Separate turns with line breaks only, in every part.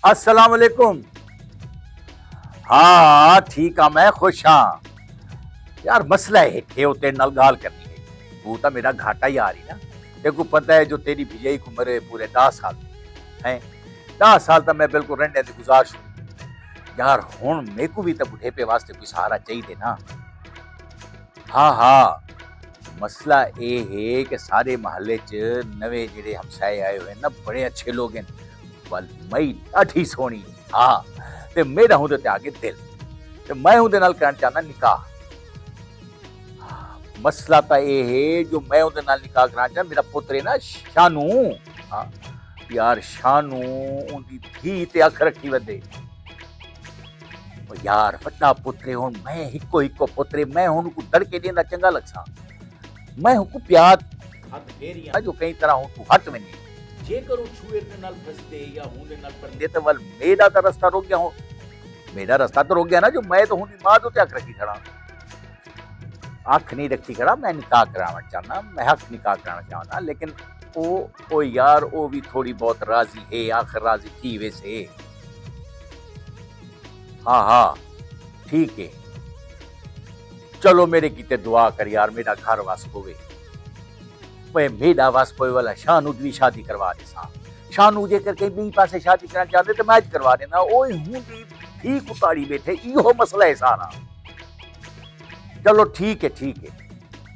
अस्सलाम वालेकुम। हाँ ठीक हाँ, मैं खुश हाँ यार। मसला है कि वो तेरे नाल गाल करनी है। वो तो मेरा घाटा ही आ रही ना। तेरे को पता है जो तेरी भिजाई को मरे पूरे 10 साल हैं। 10 साल तो मैं बिल्कुल रहने की गुजारिश यार। हुन मेरे को भी तो बुढ़ेपे वास्ते कोई सहारा चाहिए ना। हाँ हाँ, मसला ये है कि सारे महल्ले च नवे जेड़े हमसाए आए हुए ना, बड़े अच्छे लोग हैं। वल मई ढी सोहनी। हाँ, ते मेरा हूं ते आगे दिल, ते मैं उहदे नाल करना चाहना निकाह। मसला तो ये है जो मैं उहदे नाल निकाह कराना चाहना, मेरा पुत्र है ना शानू। हाँ यार, शानू उनकी धी ते अख रखी वदे। ओ यार वड्डा पुत्र हुन मैं हिको हिको पुत्र, मैं हुन को दड़के देंदा चंगा लगसा। मैं हुन को प्यार हथ फेरियां जो कई तरह हूं तू हट वने। जेकर वो छुए दे नाल फसदे या हुंदे नाल पंदे ते वल मेरा तो रास्ता रोक गया हो। मेरा रास्ता तो रोक गया ना, जो मैं तो हुंदी मां तो अख रखी खड़ा। अख नहीं रखी खड़ा, मैं निकाह कराना चाहना, मैं हक निकाह कराना चाहना। लेकिन ओ यार ओ भी थोड़ी बहुत राजी है, आखिर राजी थी वैसे। हाँ हाँ ठीक है, चलो मेरे कीते दुआ कर यार, मेरा घर वास होवे। पे मेरा वास पोए वाला शानू की शादी करवा दे सा। शानू जेकर कहीं बी पासे शादी करना चाहते तो मैं करवा देना। ओए हूं दी ठीक उताड़ी बैठे, इहो मसला है सारा। चलो ठीक है,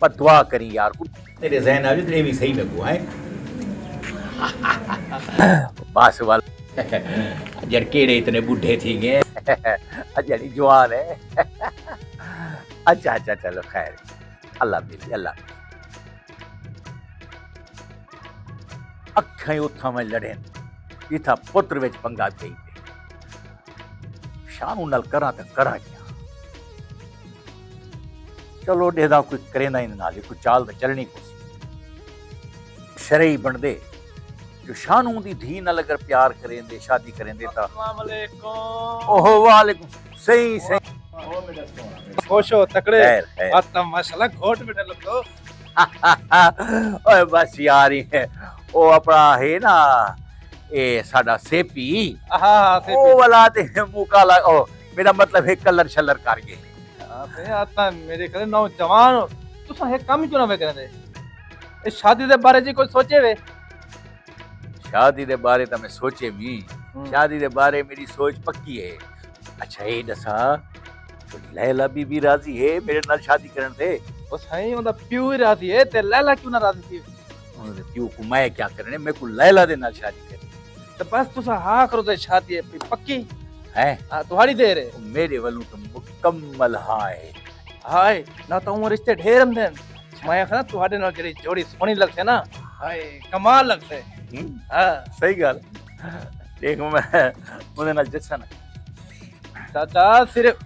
पर दुआ करी यार को तेरे जहन आ भी भी सही लगो है। बस वाल जड़ केड़े इतने बूढ़े थी गए, जड़ी जवान है। अच्छा चलो खैर, अल्लाह मिली अल्लाह। अखा उथा में लड़े इथा पुत्र विच पंगा पई पे। शानू नाल करा तो करा क्या। चलो डेदा कोई करेंदा इन नाल, कोई चाल तो चलनी को शरई बन दे। जो शानू दी धी नाल अगर प्यार करें दे, शादी करें दे ता।
अस्सलाम वालेकुम।
ओहो वालेकुम। सही सही।
खुश हो तकड़े।
खैर खैर।
आता माशाल्लाह घोट में लग दो।
ओए बस यार ही है ओ अपना है ना, ए साडा सेपी।
हां से
ओ वाला ते मुंह काला, ओ मेरा मतलब है कलर शलर कर गए।
पे आता मेरे करे नौजवान हो तुसा है काम क्यों ना वे करे ए शादी दे बारे जी कोई सोचे वे।
शादी दे बारे तो मैं सोचे भी, शादी दे बारे मेरी सोच पक्की है। अच्छा ये दसा तो लैला बीबी राजी है मेरे नाल शादी करन थे?
ओ सही ओदा प्यू ही राजी है ते लैला क्यों ना राजी थी।
और प्यू को मैं क्या करने, मैं को लैला दे नाल शादी करनी
तो बस तुसा हां करो ते शादी पक्की
है।
तुम्हारी देर है
मेरे वालों तो मुकम्मल हाय
हाय ना तो वो रिश्ते ढेर हमदे। मैं कहना तुम्हारे नाल जड़ी जोड़ी सोनी लगते ना, हाय कमाल लगते। हां
सही गल। देख मैं ओदे नाल जसन
चाचा सिर्फ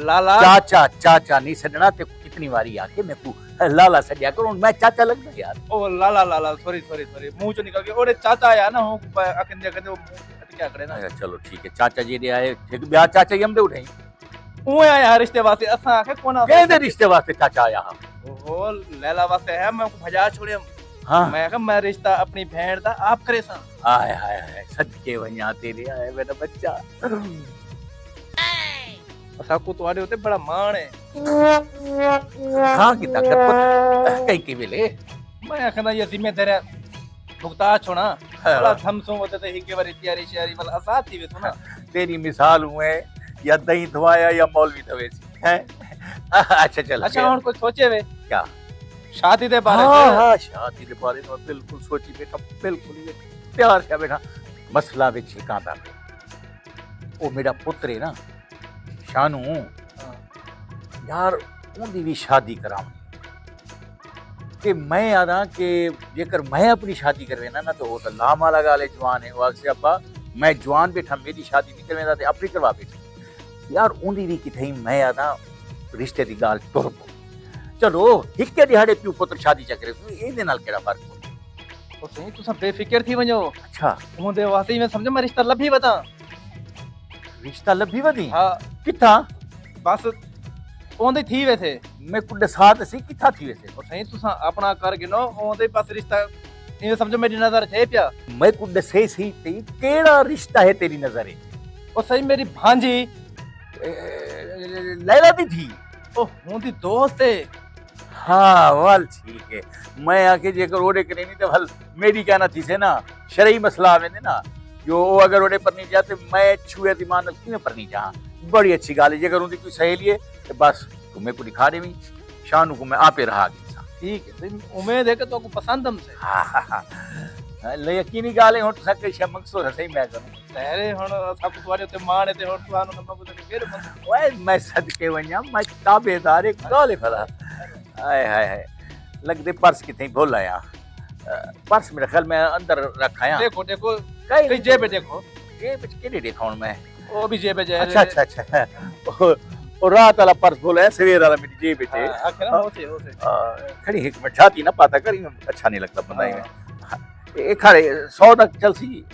लाला
चाचा नहीं सदना ते कितनी बारी आके मैं को लाला सदिया करो, मैं चाचा लगदा यार।
ओ लाला सॉरी मुंह चो निकल गया। ओरे चाचा आया ना हो अकंदे अकंदे क्या करे ना।
चलो ठीक है, चाचा जी दे आए ठीक ब्याह चाचा जी हम दे उठाई।
ओए आया रिश्ते वास्ते असा आखे कोना
केदे रिश्ते वास्ते चाचा आया।
ओ लैला वास्ते है, मैं को भजा छोड़े।
हां
मैं कहा मैं रिश्ता अपनी भेड़ दा आप करे सा।
हाय हाय हाय सदके वन्या तेरे आए मेरा बच्चा।
असा को तुम्हारे होते बड़ा मान है।
हां की ताकत कई की वेले
मैं कहना ये जिम्मेदारी भुगता छोड़ा बड़ा धमसो होते ते ही के बारी तैयारी शहरी वाला असा थी वे तो ना।
तेरी मिसाल हुए या दही धवाया या मौलवी धवेसी है। अच्छा चल।
अच्छा और कुछ सोचे वे
क्या
शादी दे बारे में?
हां शादी दे बारे में बिल्कुल सोची बेटा, बिल्कुल ये प्यार से बेटा। मसला विच कांदा ओ मेरा पुत्र है ना शानू, यार उनकी भी शादी कराऊं कि मैं आदा कि जेकर मैं अपनी शादी करवे ना तो वो तो लामा लगा ले जवान है। वो से अब्बा मैं जवान बैठा, मेरी शादी नहीं करवेंदा ते अपनी करवा बैठा। यार उनकी भी किथे मैं आदा रिश्ते दी गाल तुर पो। चलो हिक्के दिहाड़े प्यू पुत्र शादी चकरे ए नाल केड़ा फर्क हो।
ओ सही तुसा बेफिक्र थी वणो।
अच्छा
ओंदे वास्ते मैं समझ मैं रिश्ता लभी बता।
रिश्ता लभी वदी?
हां
किथा?
बस ओंदे थी वे थे।
मैं कुछ साथ सी किथा थी वैसे।
और सही तुसा अपना कर गिनो ओंदे पास रिश्ता ये समझो मेरी नजर है पिया
मैं को दसे सी ती केड़ा रिश्ता है तेरी नजर है
ओ सही मेरी भांजी
लैला दी थी
ओ हुंदी दोस्त है
हाँ वाल ठीक है मैं आके जेकर ओडे करे नहीं तो हल मेरी क्या ना थी से ना शरई मसला आवे ने ना जो अगर ओडे पर नहीं जाते मैं छुए दिमाग क्यों पर नहीं जा बड़ी अच्छी गाल है जेकर उनकी कोई सहेली है तो बस तुम्हें को दिखा दे शानू को मैं आपे रहा गया
ठीक है सही उम्मीद है कि तो को पसंद हमसे
ले यकीनी गाल है हुन सके शे मकसद है सही मैं करूं
तेरे हुन सब तुम्हारे ते मान है ते हुन तुहानो नंबर को ते फिर
ओए मैं सदके वन्या मैं ताबेदार एक गाल फला हाय हाय हाय लगदे पर्स किथे भूल आया पर्स मेरे ख्याल में अंदर रखा है
देखो देखो
कई
जेब देखो
जेब केड़े दिखाऊं मैं
ओ भी जेब है
अच्छा अच्छा अच्छा और रात वाला पर्स बोला है सवेर वाला मेरी जेब पे
आखिर होते
खड़ी एक मिनट छाती ना पाता करी अच्छा नहीं लगता बंदा में ए खड़े 100 तक चल सी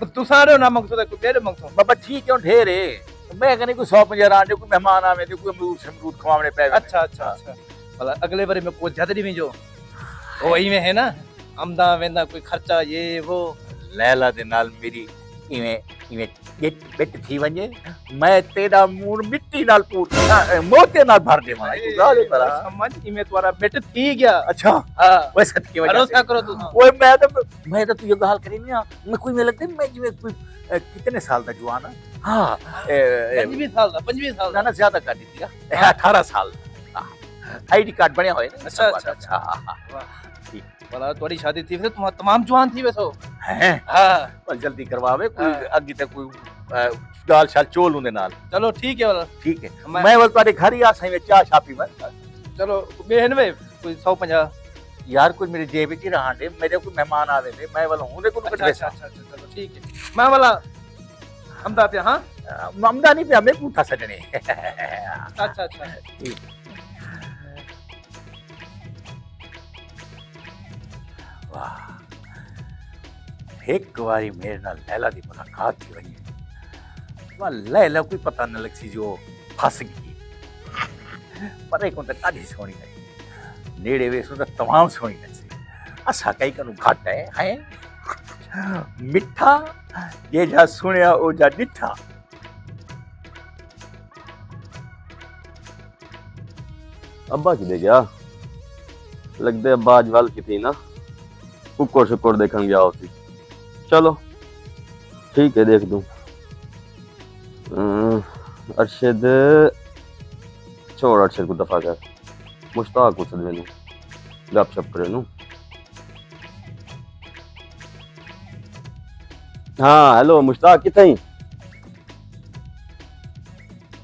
तू सारे ना मकसद को तेरे मकसद
बाबा ठीक है ढेर है मैं कहने कोई 150 आने कोई मेहमान आवे कोई अमरूद खवाने पे
अच्छा अच्छा अच्छा भला अगले बारी में कोई ज्यादा नहीं जो वो वही में है ना आमदा वेंदा कोई खर्चा ये वो
लैला दे नाल मेरी इवें इवें बेट थी वने मैं तेरा मुंह मिट्टी नाल पूट मोते नाल भर दे मां गाले पर
समझ इमे तुम्हारा बेट थी गया
अच्छा
हां
वैसे सच की वजह
भरोसा करो तू
ओए मैं तो ये गाल करी नहीं मैं कोई में लगते मैं जिਵੇਂ कोई कितने साल का जवान हां
25 साल का 25 साल
ना ज्यादा कर दी थी 18 साल आईडी कार्ड बनया होए
अच्छा अच्छा अच्छा भला तुम्हारी शादी थी वैसे तुम तमाम जवान थी वैसे
हैं
हां
पर जल्दी करवावे कोई आगे तक कोई दाल शाल चोल उनदे नाल
चलो ठीक है वाला
ठीक है मैं वाल तुम्हारे घर ही आ सही में चाय छापी मैं
चलो बेहन में कोई 150
यार कोई मेरी जेब में रहा दे मेरे कोई मेहमान आवे थे मैं वाला हूं देखो
अच्छा अच्छा अच्छा चलो ठीक है मैं वाला हमदा पे हां
ममदा नहीं पे हमें पूछा सजने
अच्छा अच्छा
वाह एक बारी मेरे नाल लैला दी मुलाकात थी वही वाह लैला कोई पता न लग सी जो फस गई पर एक तो ॾाढी सोहणी लगी नेड़े वेसो तो तमाम सोहणी लगी असा कई कनु घट है मिठा ये जा सुनिया ओ जा डिठा
अब्बा किधे गया लगदे अब्बा आज वाल की थी ना कुकुर शुकुर देखन गया होती चलो ठीक है देख दूं अरशद छोड़ अरशद को दफा कर मुश्ताक को सद मैनू गपशप करे नू हाँ हेलो मुश्ताक किथे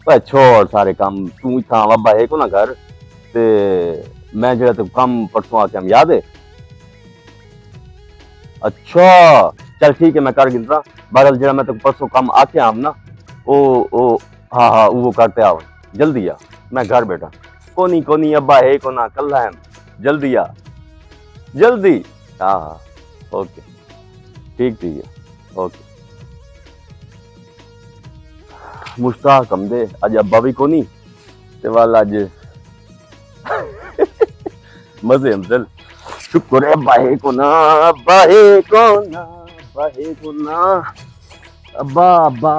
भाई छोड़ सारे काम तू इतना अब्बा है को ना घर ते मैं जरा तो काम परसों आके हम याद है अच्छा चल ठीक है मैं कर गिनता बगल जरा मैं तो परसों काम आके आम ना ओ हाँ हाँ वो करते आओ जल्दी आ मैं घर बैठा कोनी अब्बा है को ना कल है जल्दी आ जल्दी हाँ हाँ ओके ठीक है ओके मुश्ताक हम दे आज अब्बा भी कोनी ते वाल आज मजे हम चल शुक्र है बाहे को ना अब्बा बा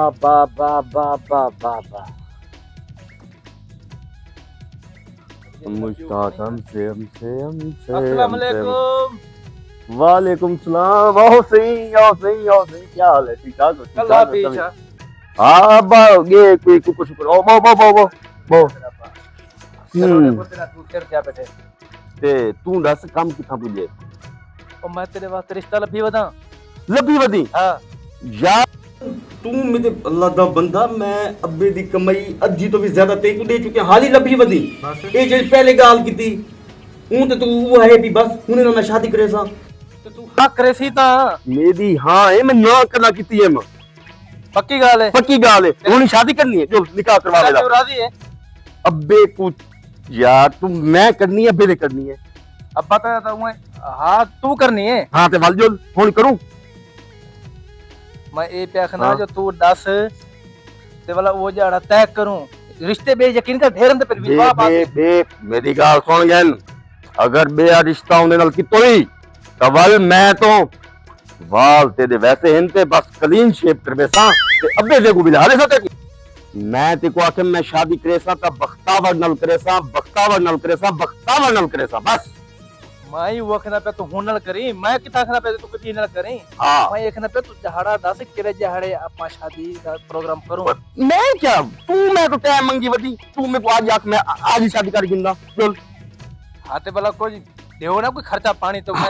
मुश्ताक हमसे
अस्सलाम वालेकुम
वालेकुम सलाम आओ सही क्या हाल है ठीक ठाक
कल हाफिज
हाँ बा ये कोई कुछ शुक्र ओ बो
तेरा तू फिर क्या बैठे
ते तू दस काम किथा पुजे
ओ मैं तेरे वास्ते रिश्ता लभी
वदी
हां
यार तू मेरे अल्लाह दा बंदा मैं अब्बे दी कमाई अद्धी तो भी ज्यादा ते को दे चुके हाल ही लभी वदी ए जे पहले गाल कीती हूं ते तू वो है भी बस हुने ना शादी करे सा
तो तू हां करे सी ता
मेरी हां है मैं ना करना कीती है मैं
पक्की गाल है
हुन शादी करनी है जो निकाह करवा ले
राजी है
अब्बे को यार तू मैं करनी है अब्बे ने करनी है
अब बता था मैं हां तू करनी है
हां ते वाल जो फोन करूं
मैं ए पे आखना जो तू दस ते वाला वो जाड़ा तय करूं रिश्ते बे यकीन कर ढेरम ते फिर विश्वास
बे मेरी गाल सुन गन अगर बेया रिश्ता होने नाल की तोई कवल मैं तो वाल तेरे वैसे हिंते बस क्लीन शेप करवे सा ते अब्बे दे को बिला ले सके मैं ते को आखे मैं शादी करे सा ता बख्तावर नल करे सा बख्तावर नल करे सा बख्तावर नल करे सा बस
माई वो खना पे तू हुनल करी मैं किता खना पे तू कदी नल करी
हां
मैं एक खना पे तू जहाड़ा दस किरे जहाड़े आपा शादी का प्रोग्राम करूं
मैं क्या तू मैं तो टाइम मंगी वदी तू मेरे को आज आख मैं आज ही शादी कर गिंदा बोल
हाथे भला कोई देहो ना कोई खर्चा पानी तो मैं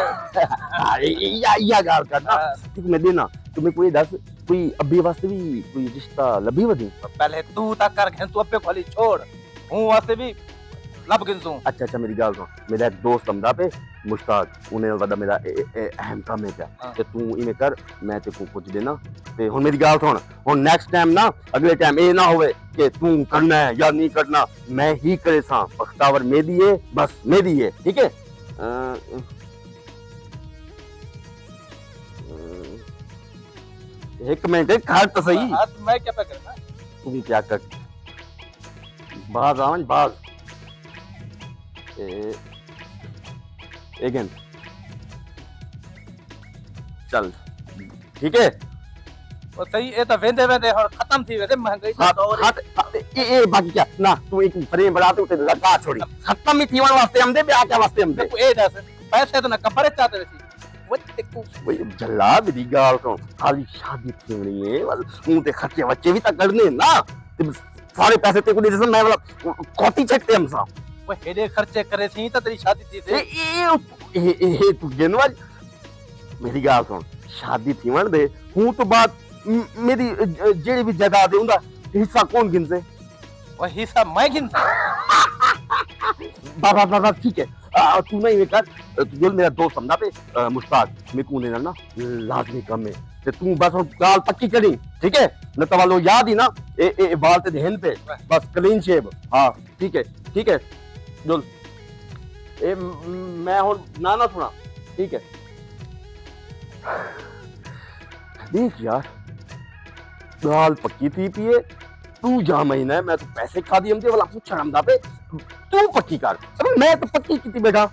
या गाल करना ठीक मैं देना तुम्हें कोई दस कोई अभी वास्ते भी कोई रिश्ता लभी वदी
पहले तू ता कर तू अबे खाली छोड़ हूं वास्ते भी लब गिनसू
अच्छा अच्छा मेरी गाल सुन मेरा एक दोस्त समझा पे मुश्ताक उन्हें वदा मेरा अहम काम है क्या ते तू इने कर मैं ते को कुछ देना ते हुन मेरी गाल सुन हुन नेक्स्ट टाइम ना अगले टाइम ए ना होवे कि तू करना है या नहीं करना मैं ही करे सा बख्तावर मेरी है बस मेरी है ठीक है एक मिनट खा तो सही
मैं क्या पे करना
तुम क्या कर बाज आवन बाज अगेन चल ठीक है
ओ सही ए तो वेंदे वेंदे और खत्म थी वेंदे महंगाई
हाँ,
तो और
हाँ, ए बाकी क्या ना तू एक फ्रेम बनाते उते लगा छोड़ी खत्म ही थीवन वास्ते हम दे ब्याह क्या वास्ते हम दे
ए दस पैसे तो ना कपड़े चाहते वैसी वो तेको
भाई जल्ला मेरी गाल तो खाली शादी थीवनी है बस तू ते खर्चे बच्चे भी तक करने ना ते सारे पैसे ते को दे दे मैं वाला कॉपी छकते हम सा
वो हेडे खर्चे करे थी तो तेरी शादी थी थे
ए तू गेनवाज मेरी गाल सुन शादी थीवन दे हूं तो बात मेरी जेड़ी भी जगह दे उंदा हिस्सा कौन गिनसे
वो हिस्सा मैं गिन
बाबा बाबा ठीक है तू नहीं ये कर तू जो मेरा दोस्त समझा पे मुश्ताक मेरे को लेना ना लाजमी कम है ते तू बस गाल पक्की करी ठीक है न तो वालो याद ही ना ए बाल ते ध्यान पे बस क्लीन शेव हां ठीक है जुल ए मैं हुन ना सुना ठीक है देख यार गाल पक्की थी पिए तू जा महीना है मैं तो पैसे खा दिए वाला पूछ रहा पे तू पक्की कर अरे मैं तो पक्की की थी बेटा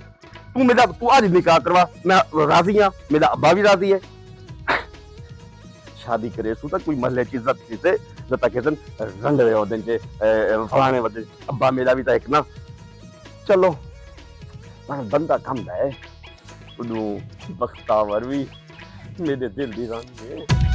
तू आज निकाह करवा मैं राजी हां मेरा अब्बा भी राजी है शादी करे सु तक कोई महल्ले की इज्जत थी से जता के रंग रहे दिन के फलाने वदे अब्बा मेरा भी था एक ना चलो पर बंदा कम है उदू बख्तावर भी मेरे दिल दी रंग है